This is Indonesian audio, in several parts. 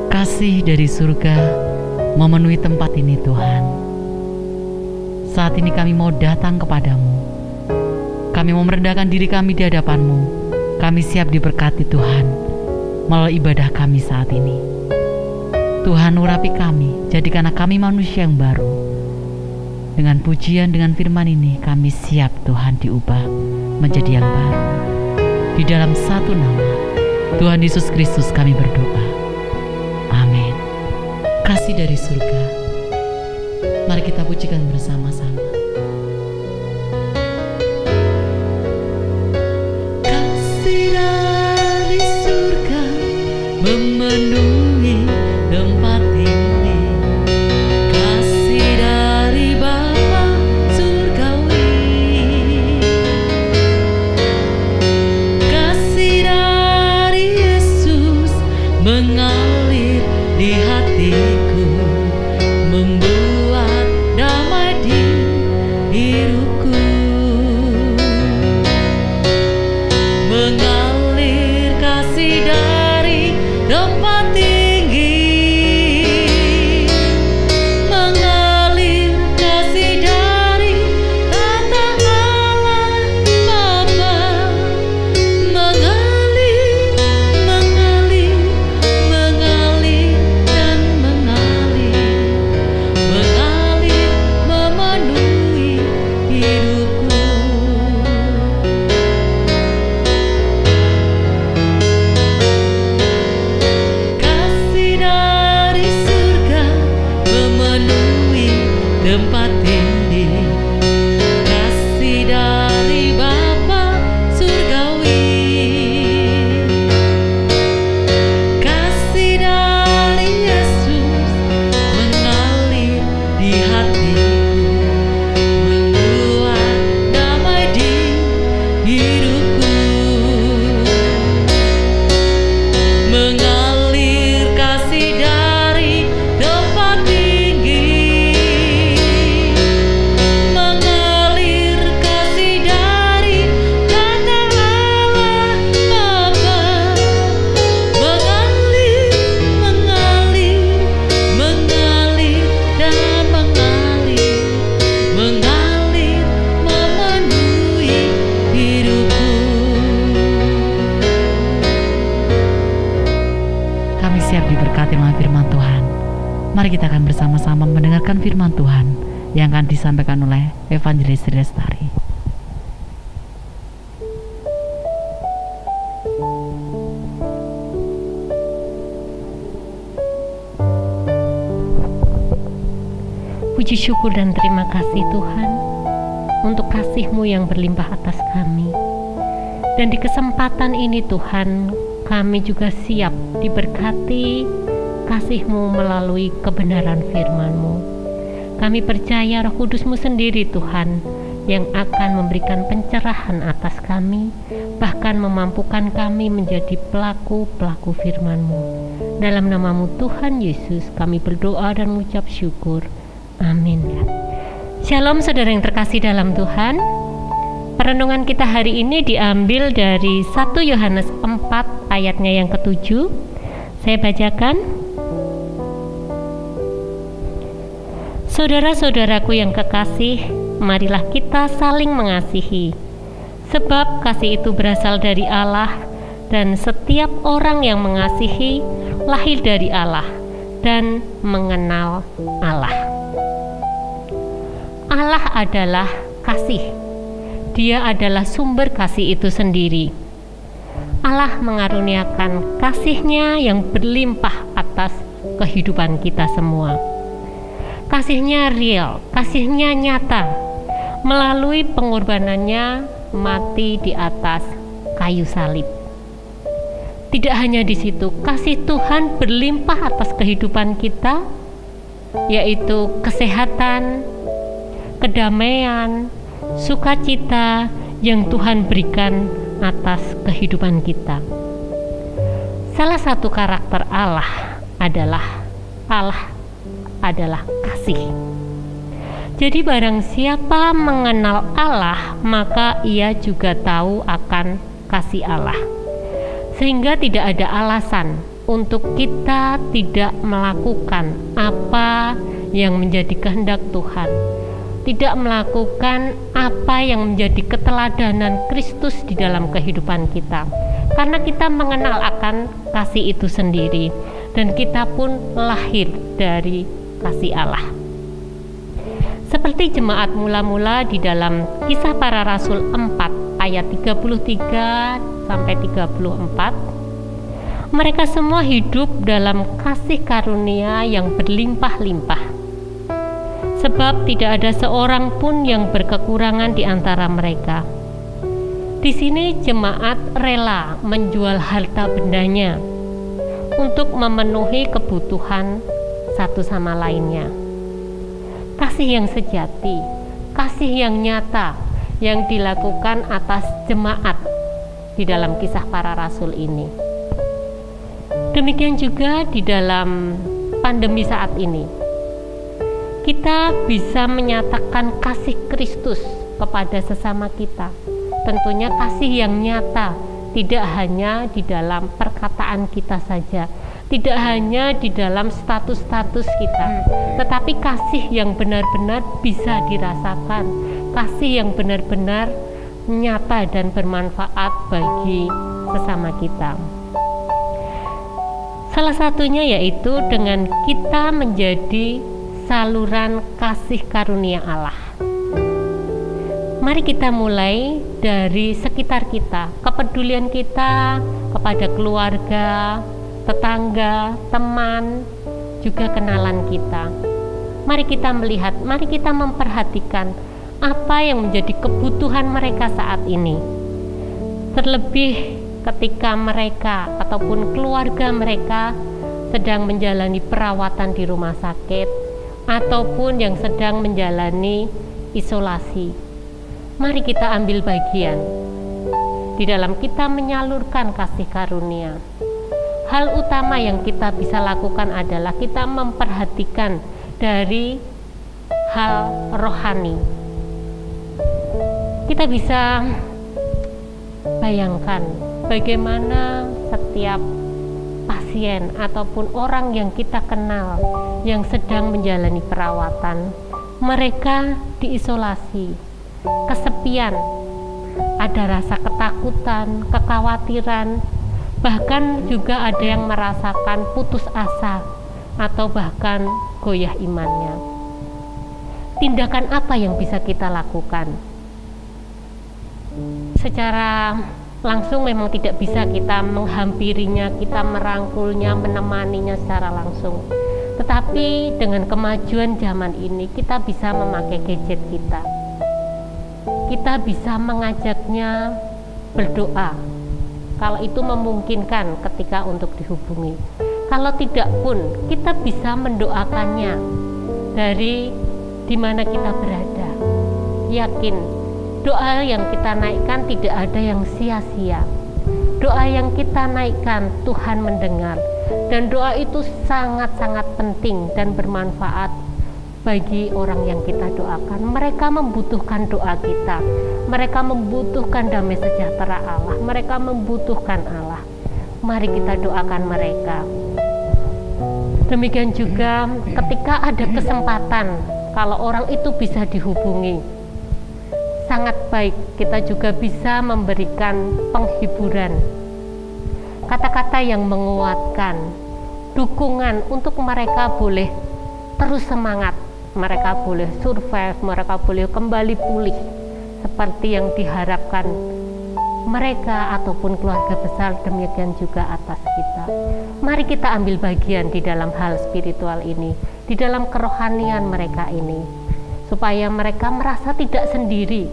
Kasih dari surga memenuhi tempat ini Tuhan. Saat ini kami mau datang kepadamu. Kami mau merendahkan diri kami di hadapan-Mu. Kami siap diberkati Tuhan melalui ibadah kami saat ini. Tuhan, urapi kami, jadikanlah kami manusia yang baru. Dengan pujian, dengan firman ini kami siap Tuhan diubah menjadi yang baru. Di dalam satu nama Tuhan Yesus Kristus kami berdoa. Amin. Kasih dari surga, mari kita pujikan bersama-sama. Kasih dari surga memenuhi tempat ini. Kasih dari Bapa surgawi, kasih dari Yesus mengalir di hatiku, membuat damai di hidupku. Mengalir kasih dari tempat tinggi, mengalir kasih dari tata Allah Bapa, mengalir, mengalir, mengalir dan mengalir, mengalir memenuhi hidupku. Kasih dari surga memenuhi tempat ini. Kasih dari Bapa surgawi, kasih dari Yesus mengalir di hatiku, membuat damai di hidupku. Mengalir kasih dari tempat tinggi, mengalir kasih dari tata Allah Bapa, mengalir, mengalir, mengalir dan mengalir, mengalir memenuhi hidupku. Kami siap diberkati oleh firman Tuhan. Mari kita akan bersama-sama mendengarkan firman Tuhan yang akan disampaikan oleh Evangelis Lestari. Puji syukur dan terima kasih Tuhan untuk kasih-Mu yang berlimpah atas kami. Dan di kesempatan ini Tuhan, kami juga siap diberkati kasih-Mu melalui kebenaran firman-Mu. Kami percaya Roh Kudus-Mu sendiri Tuhan yang akan memberikan pencerahan atas kami, bahkan memampukan kami menjadi pelaku-pelaku firman-Mu. Dalam nama-Mu Tuhan Yesus kami berdoa dan mengucap syukur. Amin. Shalom saudara yang terkasih dalam Tuhan. Perenungan kita hari ini diambil dari 1 Yohanes 4 ayatnya yang ke-7. Saya bacakan. Saudara-saudaraku yang kekasih, marilah kita saling mengasihi. Sebab kasih itu berasal dari Allah, dan setiap orang yang mengasihi lahir dari Allah dan mengenal Allah. Allah adalah kasih. Dia adalah sumber kasih itu sendiri. Allah mengaruniakan kasih-Nya yang berlimpah atas kehidupan kita semua. Kasih-Nya real, kasih-Nya nyata, melalui pengorbanannya mati di atas kayu salib. Tidak hanya di situ, kasih Tuhan berlimpah atas kehidupan kita, yaitu kesehatan, kedamaian, sukacita yang Tuhan berikan atas kehidupan kita. Salah satu karakter Allah adalah kasih. Jadi barang siapa mengenal Allah, maka ia juga tahu akan kasih Allah. Sehingga tidak ada alasan untuk kita tidak melakukan apa yang menjadi kehendak Tuhan, tidak melakukan apa yang menjadi keteladanan Kristus di dalam kehidupan kita, karena kita mengenal akan kasih itu sendiri dan kita pun lahir dari kasih Allah. Seperti jemaat mula-mula di dalam Kisah Para Rasul 4 ayat 33 sampai 34, mereka semua hidup dalam kasih karunia yang berlimpah-limpah. Sebab tidak ada seorang pun yang berkekurangan di antara mereka. Di sini jemaat rela menjual harta bendanya untuk memenuhi kebutuhan satu sama lainnya. Kasih yang sejati, kasih yang nyata yang dilakukan atas jemaat di dalam Kisah Para Rasul ini. Demikian juga di dalam pandemi saat ini, kita bisa menyatakan kasih Kristus kepada sesama kita. Tentunya kasih yang nyata, tidak hanya di dalam perkataan kita saja, tidak hanya di dalam status-status kita, tetapi kasih yang benar-benar bisa dirasakan, kasih yang benar-benar nyata dan bermanfaat bagi sesama kita. Salah satunya yaitu dengan kita menjadi saluran kasih karunia Allah. Mari kita mulai dari sekitar kita, kepedulian kita kepada keluarga, tetangga, teman, juga kenalan kita. Mari kita melihat, mari kita memperhatikan apa yang menjadi kebutuhan mereka saat ini. Terlebih ketika mereka ataupun keluarga mereka sedang menjalani perawatan di rumah sakit ataupun yang sedang menjalani isolasi. Mari kita ambil bagian di dalam kita menyalurkan kasih karunia. Hal utama yang kita bisa lakukan adalah kita memperhatikan dari hal rohani. Kita bisa bayangkan bagaimana setiap pasien ataupun orang yang kita kenal yang sedang menjalani perawatan, mereka diisolasi, kesepian, ada rasa ketakutan, kekhawatiran, bahkan juga ada yang merasakan putus asa atau bahkan goyah imannya. Tindakan apa yang bisa kita lakukan? Secara langsung memang tidak bisa kita menghampirinya, kita merangkulnya, menemaninya secara langsung. Tetapi dengan kemajuan zaman ini, kita bisa memakai gadget kita. Kita bisa mengajaknya berdoa, kalau itu memungkinkan ketika untuk dihubungi. Kalau tidak pun, kita bisa mendoakannya dari di mana kita berada. Yakin doa yang kita naikkan tidak ada yang sia-sia. Doa yang kita naikkan Tuhan mendengar, dan doa itu sangat-sangat penting dan bermanfaat bagi orang yang kita doakan. Mereka membutuhkan doa kita, mereka membutuhkan damai sejahtera Allah, mereka membutuhkan Allah. Mari kita doakan mereka. Demikian juga ketika ada kesempatan, kalau orang itu bisa dihubungi, sangat baik kita juga bisa memberikan penghiburan, kata-kata yang menguatkan, dukungan untuk mereka boleh terus semangat, mereka boleh survive, mereka boleh kembali pulih seperti yang diharapkan mereka ataupun keluarga besar, demikian juga atas kita. Mari kita ambil bagian di dalam hal spiritual ini, di dalam kerohanian mereka ini, supaya mereka merasa tidak sendiri,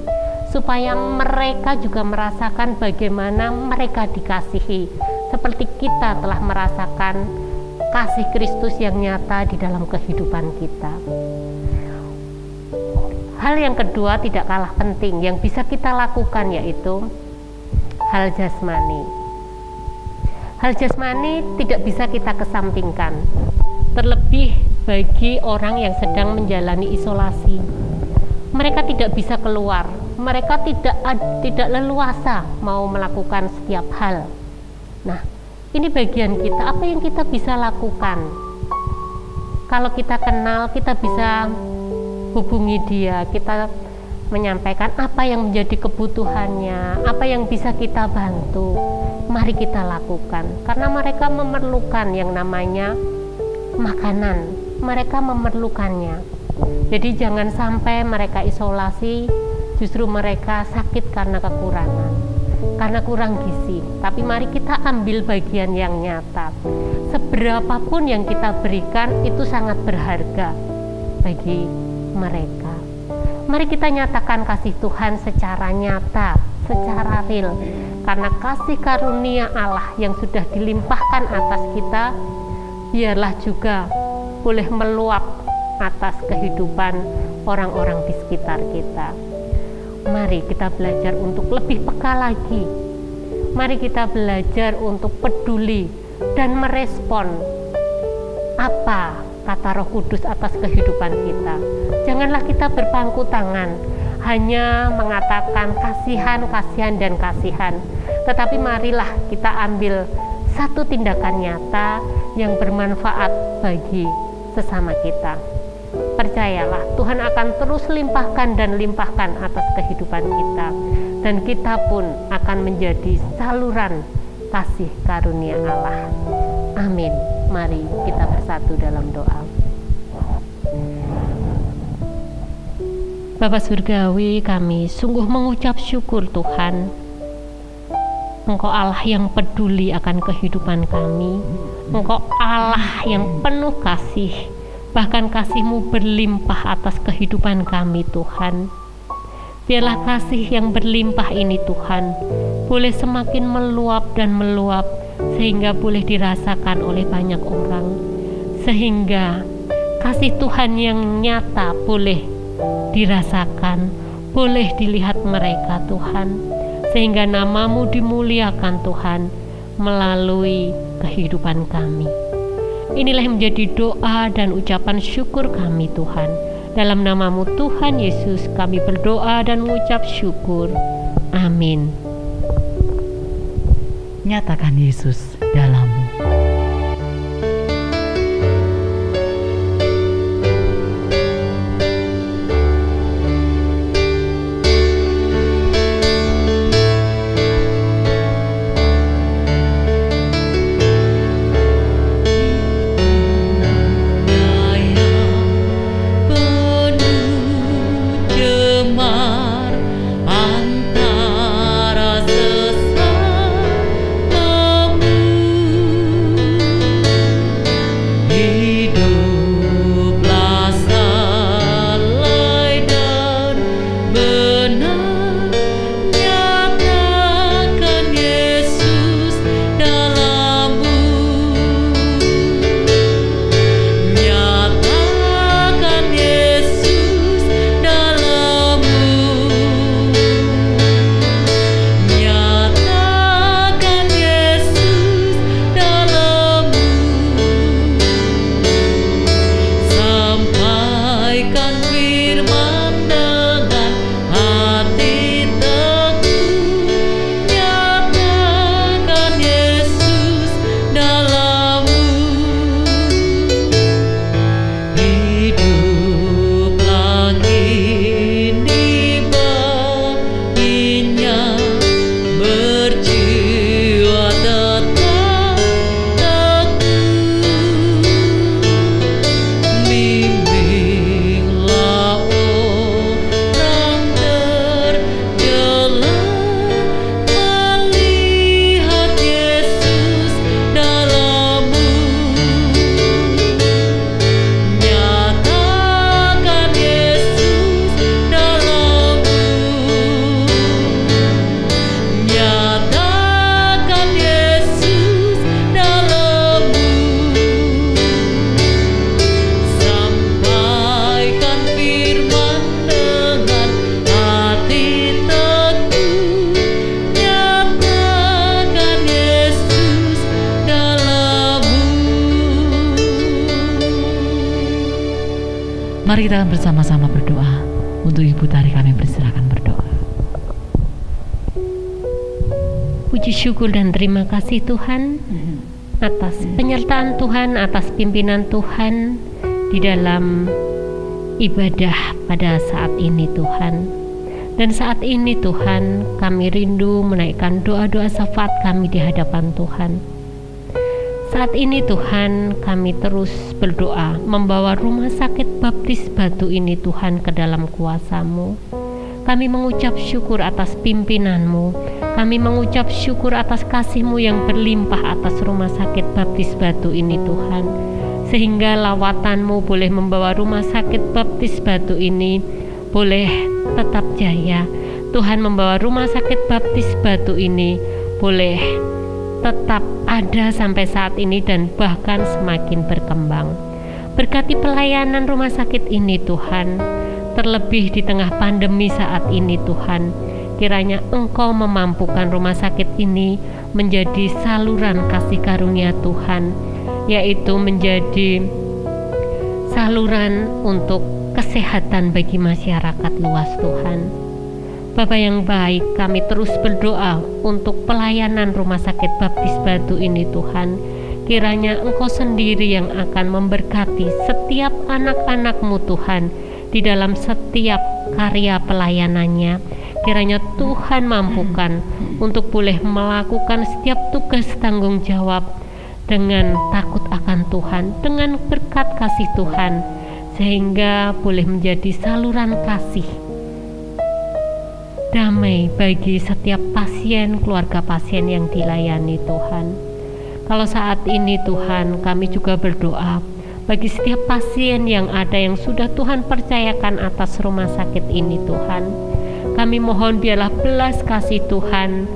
supaya mereka juga merasakan bagaimana mereka dikasihi, seperti kita telah merasakan kasih Kristus yang nyata di dalam kehidupan kita. Hal yang kedua tidak kalah penting yang bisa kita lakukan, yaitu hal jasmani. Hal jasmani tidak bisa kita kesampingkan, terlebih bagi orang yang sedang menjalani isolasi. Mereka tidak bisa keluar, mereka tidak leluasa mau melakukan setiap hal. Nah, Ini bagian kita, apa yang kita bisa lakukan. Kalau kita kenal, kita bisa hubungi dia, kita menyampaikan apa yang menjadi kebutuhannya, apa yang bisa kita bantu. Mari kita lakukan, karena mereka memerlukan yang namanya makanan, mereka memerlukannya. Jadi jangan sampai mereka isolasi, justru mereka sakit karena kekurangan, karena kurang gizi. Tapi mari kita ambil bagian yang nyata. Seberapapun yang kita berikan itu sangat berharga bagi mereka. Mari kita nyatakan kasih Tuhan secara nyata, secara real, karena kasih karunia Allah yang sudah dilimpahkan atas kita, biarlah juga boleh meluap atas kehidupan orang-orang di sekitar kita. Mari kita belajar untuk lebih peka lagi. Mari kita belajar untuk peduli dan merespon apa kata Roh Kudus atas kehidupan kita. Janganlah kita berpangku tangan, hanya mengatakan kasihan, kasihan, dan kasihan. Tetapi marilah kita ambil satu tindakan nyata yang bermanfaat bagi sesama kita. Percayalah, Tuhan akan terus limpahkan dan limpahkan atas kehidupan kita, dan kita pun akan menjadi saluran kasih karunia Allah. Amin. Mari kita bersatu dalam doa. Bapa Surgawi, kami sungguh mengucap syukur Tuhan. Engkau Allah yang peduli akan kehidupan kami. Engkau Allah yang penuh kasih, bahkan kasih-Mu berlimpah atas kehidupan kami Tuhan. Biarlah kasih yang berlimpah ini Tuhan boleh semakin meluap dan meluap, sehingga boleh dirasakan oleh banyak orang, sehingga kasih Tuhan yang nyata boleh dirasakan, boleh dilihat mereka Tuhan, sehingga nama-Mu dimuliakan Tuhan melalui kehidupan kami. Inilah yang menjadi doa dan ucapan syukur kami Tuhan. Dalam nama-Mu Tuhan Yesus kami berdoa dan mengucap syukur. Amin. Nyatakan Yesus dalammu. Mari kita bersama-sama berdoa. Untuk Ibu Tari kami persilakan berdoa. Puji syukur dan terima kasih Tuhan. atas penyertaan Tuhan, atas pimpinan Tuhan di dalam ibadah pada saat ini Tuhan. Dan saat ini Tuhan, kami rindu menaikkan doa-doa syafaat kami di hadapan Tuhan. Saat ini Tuhan, kami terus berdoa membawa rumah sakit baptis Batu ini Tuhan ke dalam kuasa-Mu. Kami mengucap syukur atas pimpinan-Mu. Kami mengucap syukur atas kasih-Mu yang berlimpah atas rumah sakit baptis Batu ini Tuhan. Sehingga lawatan-Mu boleh membawa rumah sakit baptis Batu ini boleh tetap jaya. Tuhan membawa rumah sakit baptis Batu ini boleh tetap ada sampai saat ini dan bahkan semakin berkembang. Berkati pelayanan rumah sakit ini Tuhan, terlebih di tengah pandemi saat ini Tuhan. Kiranya Engkau memampukan rumah sakit ini menjadi saluran kasih karunia Tuhan, yaitu menjadi saluran untuk kesehatan bagi masyarakat luas Tuhan. Bapa yang baik, kami terus berdoa untuk pelayanan rumah sakit baptis Batu ini Tuhan. Kiranya Engkau sendiri yang akan memberkati setiap anak-anak-Mu Tuhan di dalam setiap karya pelayanannya. Kiranya Tuhan mampukan untuk boleh melakukan setiap tugas tanggung jawab dengan takut akan Tuhan, dengan berkat kasih Tuhan, sehingga boleh menjadi saluran kasih damai bagi setiap pasien, keluarga pasien yang dilayani Tuhan. Kalau saat ini Tuhan, kami juga berdoa bagi setiap pasien yang ada yang sudah Tuhan percayakan atas rumah sakit ini Tuhan. Kami mohon biarlah belas kasih Tuhan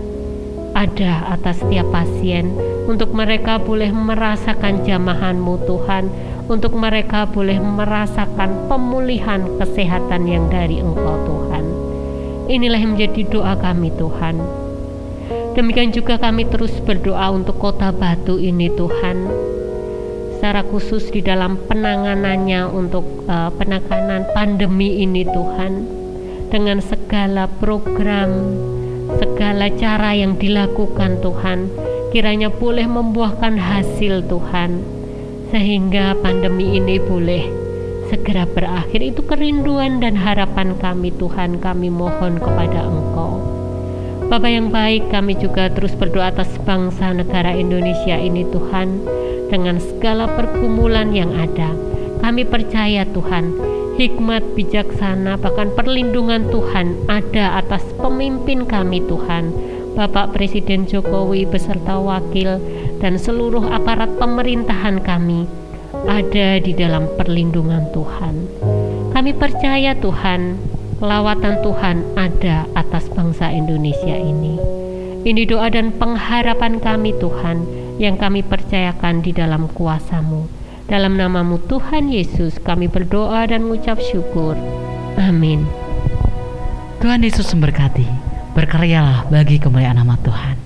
ada atas setiap pasien, untuk mereka boleh merasakan jamahan-Mu Tuhan, untuk mereka boleh merasakan pemulihan kesehatan yang dari Engkau Tuhan. Inilah yang menjadi doa kami Tuhan. Demikian juga kami terus berdoa untuk kota Batu ini Tuhan, secara khusus di dalam penanganannya untuk penanganan pandemi ini Tuhan, dengan segala program, segala cara yang dilakukan Tuhan, kiranya boleh membuahkan hasil Tuhan, sehingga pandemi ini boleh segera berakhir. Itu kerinduan dan harapan kami Tuhan, kami mohon kepada Engkau. Bapa yang baik, kami juga terus berdoa atas bangsa negara Indonesia ini Tuhan, dengan segala pergumulan yang ada. Kami percaya Tuhan, hikmat bijaksana bahkan perlindungan Tuhan ada atas pemimpin kami Tuhan, Bapak Presiden Jokowi beserta wakil dan seluruh aparat pemerintahan kami ada di dalam perlindungan Tuhan. Kami percaya Tuhan, lawatan Tuhan ada atas bangsa Indonesia ini. Ini doa dan pengharapan kami Tuhan, yang kami percayakan di dalam kuasa-Mu. Dalam nama-Mu Tuhan Yesus kami berdoa dan mengucap syukur. Amin. Tuhan Yesus memberkati. Berkaryalah bagi kemuliaan nama Tuhan.